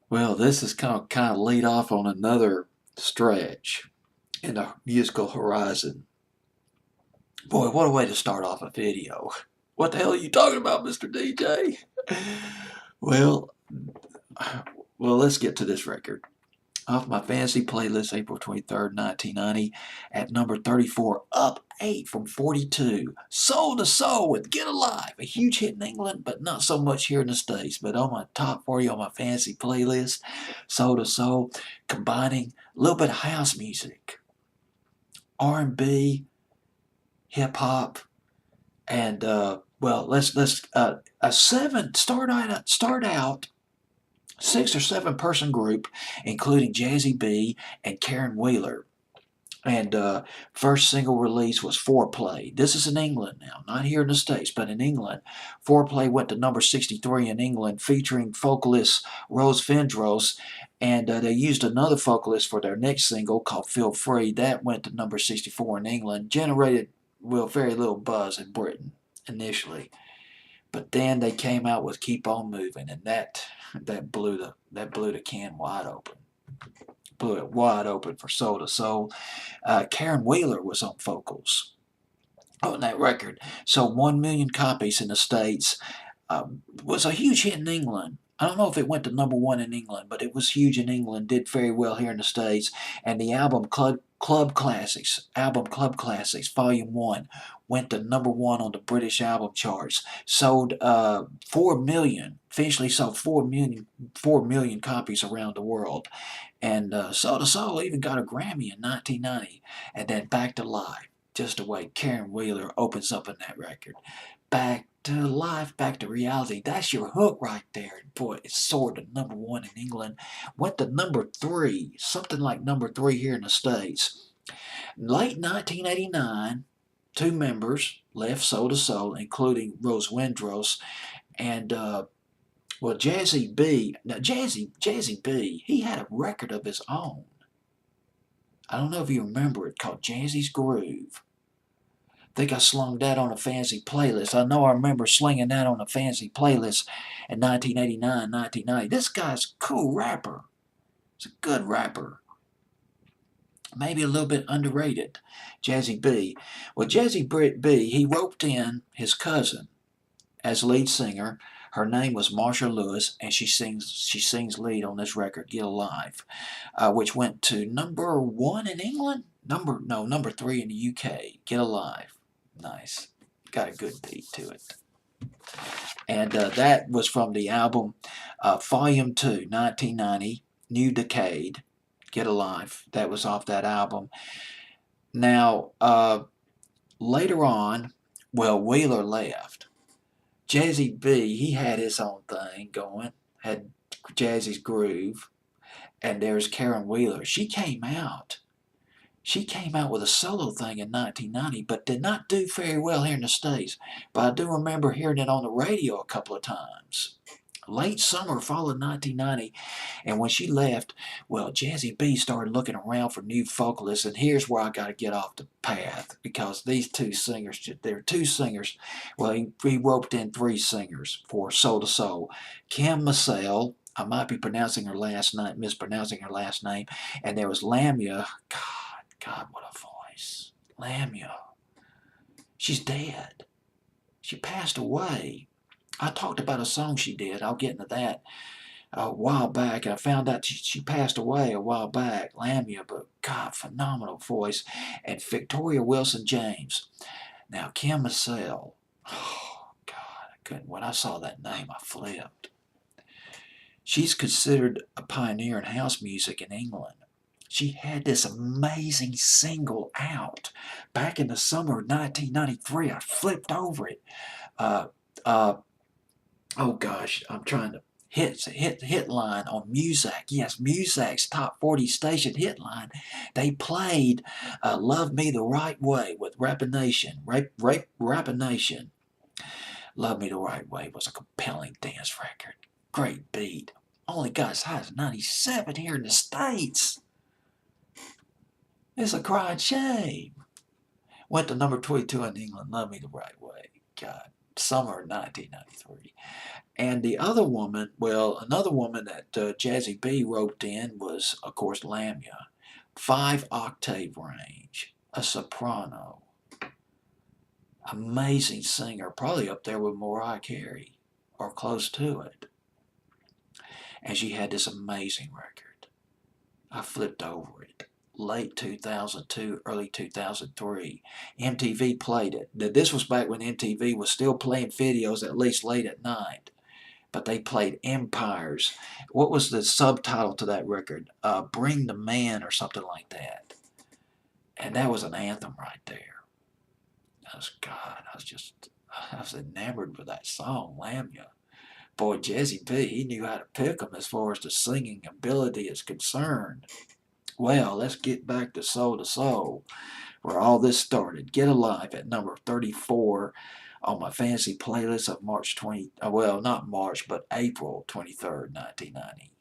Well, this is kind of lead off on another stretch in the musical horizon. Boy, what a way to start off a video. What the hell are you talking about, Mr. DJ? Well, well, let's get to this record. Off my fantasy playlist, April 23rd, 1990, at number 34, up 8 from 42. Soul to Soul with Get Alive, a huge hit in England, but not so much here in the States. But on my top 40 on my fantasy playlist, Soul to Soul, combining a little bit of house music, R&B, hip hop, and well, let's a seven start out 6 or 7 person group, including Jazzy B and Karen Wheeler. And first single release was Foreplay. This is in England now, not here in the States, but in England. Foreplay went to number 63 in England, featuring vocalist Rose Vendros, and they used another vocalist for their next single called Feel Free. That went to number 64 in England, generated, well, very little buzz in Britain initially. But then they came out with Keep On Moving, and that blew the can wide open. Blew it wide open for Soul to Soul. Karen Wheeler was on vocals on that record. So 1 million copies in the States. Was a huge hit in England. I don't know if it went to number 1 in England, but it was huge in England, did very well here in the States. And the album Club Classics, Volume 1, went to number 1 on the British album charts. Sold 4 million, officially sold 4 million copies around the world. And Soul to Soul even got a Grammy in 1990. And then Back to Life, just the way Karen Wheeler opens up in that record. Back to life, back to reality. That's your hook right there. Boy, it soared to number 1 in England. Went to number 3, something like number 3 here in the States. Late 1989, 2 members left Soul to Soul, including Rose Wendros and well, Jazzy B. Now, Jazzy B, he had a record of his own. I don't know if you remember it, called Jazzy's Groove. I think I slung that on a fancy playlist. I know I remember slinging that on a fancy playlist in 1989, 1990. This guy's a cool rapper. He's a good rapper. Maybe a little bit underrated. Jazzy B. Well, Jazzy B, he roped in his cousin as lead singer. Her name was Marsha Lewis, and she sings lead on this record, Get Alive, which went to number 1 in England. Number 3 in the UK. Get Alive. Nice. Got a good beat to it. And that was from the album Volume 2, 1990, New Decade, Get Alive. That was off that album. Now, later on, well, Wheeler left. Jazzy B, he had his own thing going, had Jazzy's Groove, and there's Karen Wheeler. She came out with a solo thing in 1990, but did not do very well here in the States. But I do remember hearing it on the radio a couple of times. Late summer, fall of 1990, and when she left, well, Jazzy B started looking around for new vocalists, and here's where I got to get off the path, because these 2 singers, they're 2 singers. Well, he roped in 3 singers for Soul to Soul. Kim Massell, I might be mispronouncing her last name, and there was Lamia. God, what a voice. Lamia. She's dead. She passed away. I talked about a song she did. I'll get into that a while back. I found out she passed away a while back. Lamia, but God, phenomenal voice. And Victoria Wilson James. Now, Kim Massell. Oh, God, I couldn't. When I saw that name, I flipped. She's considered a pioneer in house music in England. She had this amazing single out back in the summer of 1993. I flipped over it. Uh, uh, oh gosh, I'm trying to hit line on Muzak. Yes, Muzak's top 40 station hit line. They played "Love Me the Right Way" with Rappin' Nation. Rappin' Nation. "Love Me the Right Way" was a compelling dance record. Great beat. Only got as high as 97 here in the States. It's a crying shame. Went to number 22 in England. "Love Me the Right Way." God, summer of 1993. And the other woman, well, another woman that Jazzy B roped in was, of course, Lamia. 5-octave range, a soprano, amazing singer, probably up there with Mariah Carey or close to it. And she had this amazing record. I flipped over it. Late 2002, early 2003. MTV played it. Now, this was back when MTV was still playing videos at least late at night. But they played Empires. What was the subtitle to that record? Bring the Man or something like that. And that was an anthem right there. I was enamored with that song, Lamia. Boy, Jazzy B, he knew how to pick 'em as far as the singing ability is concerned. Well, let's get back to Soul, where all this started. Get Alive at number 34 on my fantasy playlist of March 20, well, not March, but April 23rd, 1990.